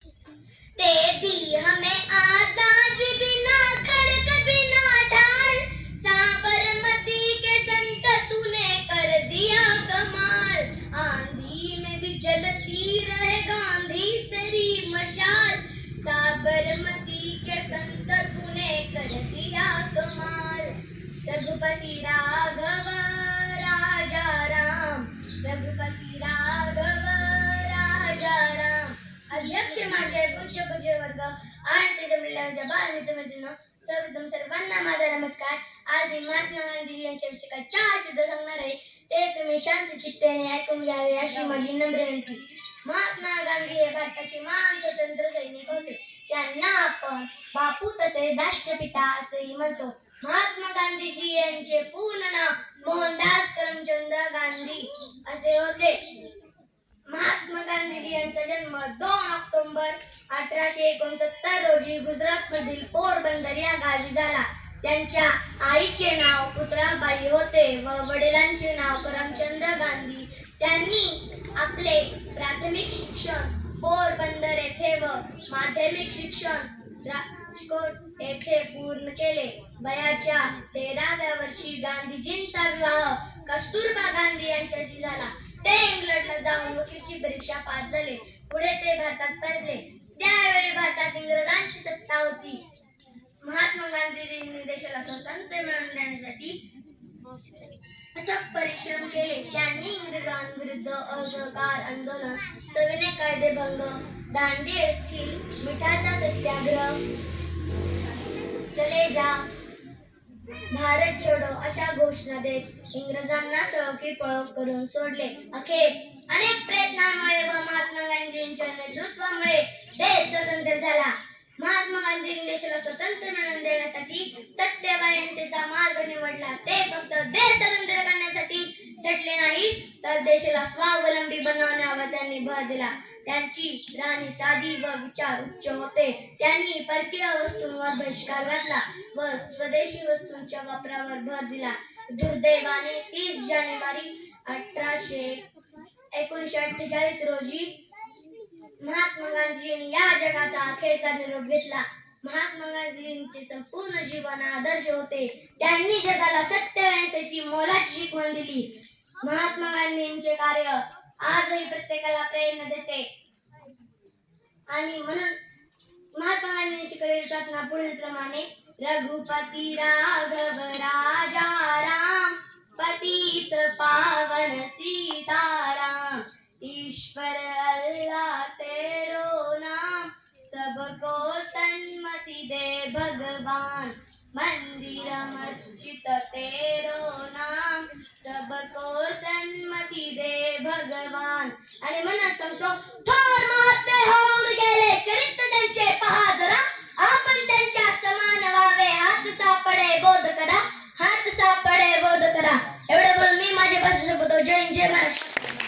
ते दी हमें आजादी बिना खड़क बिना ढाल, साबरमती के संत तूने कर दिया कमाल। आंधी में भी जलती रहे गांधी तेरी मशाल, साबरमती के संत तूने कर दिया कमाल। रघुपति राघव राजा राम, रघुपति राघव राजा राम। अध्यक्ष महाशय, उच्च वर्ग आणि ते जमलेल्या माझ्या बालमित्रमैत्रिणींनो, सर्वप्रथम सर्वांना माझा नमस्कार। आज मी महात्मा गांधी यांच्याविषयी काही 4 शब्द सांगणार आहे, ते तुम्ही शांत चित्ताने ऐकून घ्यावे अशी माझी नम्र विनंती। महात्मा गांधी हे भारताचे महान स्वतंत्र सैनिक होते। त्यांना आपण बापू तसे राष्ट्रपिता असेही म्हणतो। महात्मा गांधीजी यांचे पूर्ण नाव मोहनदास करमचंद गांधी असे होते। महात्मा गांधीजी यांचा जन्म 2 ऑक्टोबर 1869 रोजी गुजरात मधील पोरबंदर या गावी झाला। त्यांच्या आईचे नाव पुतळाबाई होते व वडिलांचे नाव करमचंद गांधी। त्यांनी आपले प्राथमिक शिक्षण पोरबंदर येथे व माध्यमिक शिक्षण राजकोट येथे पूर्ण केले। वयाच्या 13व्या वर्षी गांधीजींचा विवाह कस्तुरबा गांधी यांच्याशी झाला। ते इंग्लंडला जाऊन वकीलची परीक्षा पास झाले। पुढे ते भारतात परतले। त्यावेळी भारतात इंग्रजांची सत्ता होती। महात्मा गांधींनी देशाला स्वातंत्र्य मिळवून देण्यासाठी अथक परिश्रम केले। त्यांनी इंग्रजांविरुद्ध असहकार आंदोलन, सविनय कायदेभंग, दांडी येथील मिठाचा सत्याग्रह, चले जा, भारत छोडो अशा घोषणा देत इंग्रजांना सळकी पळव करून सोडले। अखेर अनेक प्रयत्नांमुळे व महात्मा गांधींच्या नेतृत्वामुळे देश स्वतंत्र झाला। महात्मा गांधींनी देशाला स्वातंत्र्य मिळवून देण्यासाठी सत्य व अहिंसेचा मार्ग निवडला। ते फक्त देश स्वतंत्र करण्यासाठी झटले नाही, तर देशाला स्वावलंबी बनवण्यावर त्यांनी भर दिला। त्यांची राणी साधी व विचार उच्च होते। त्यांनी परकीय वस्तूंवर बहिष्कार घातला व स्वदेशी वस्तूंच्या वापरावर भर दिला। दुर्दैवाने 30 जानेवारी 1948 रोजी महात्मा गांधींनी या जगाचा अखेरचा निरोप घेतला। महात्मा गांधींचे संपूर्ण जीवन आदर्श होते। त्यांनी जगाला सत्य व अहिंसेची मोलाची शिकवण दिली। महात्मा गांधींचे कार्य आजही प्रत्येकाला प्रेरणा देते आणि म्हणून महात्मा गांधींनी शिकवलेली प्रार्थना पुढील प्रमाणे: रघुपति राघव राजा राम, पतित पावन सीताराम, ईश्वर अल्लाह तेरो नाम, सबको सन्मति दे भगवान, मंदिर मस्जिद तेरो नाम, सबको सन्मति दे भगवान। आणि म्हणत सांगतो, थोर महात्मे होऊन गेले, चरित्र त्यांचे पहा जरा, आपण त्यांच्या समान व्हावे, हात सापडे बोध करा, हात सापडे बोध करा। एवढं बोलून मी माझे भाषण संपवतो। जय हिंद, जय महाराष्ट्र।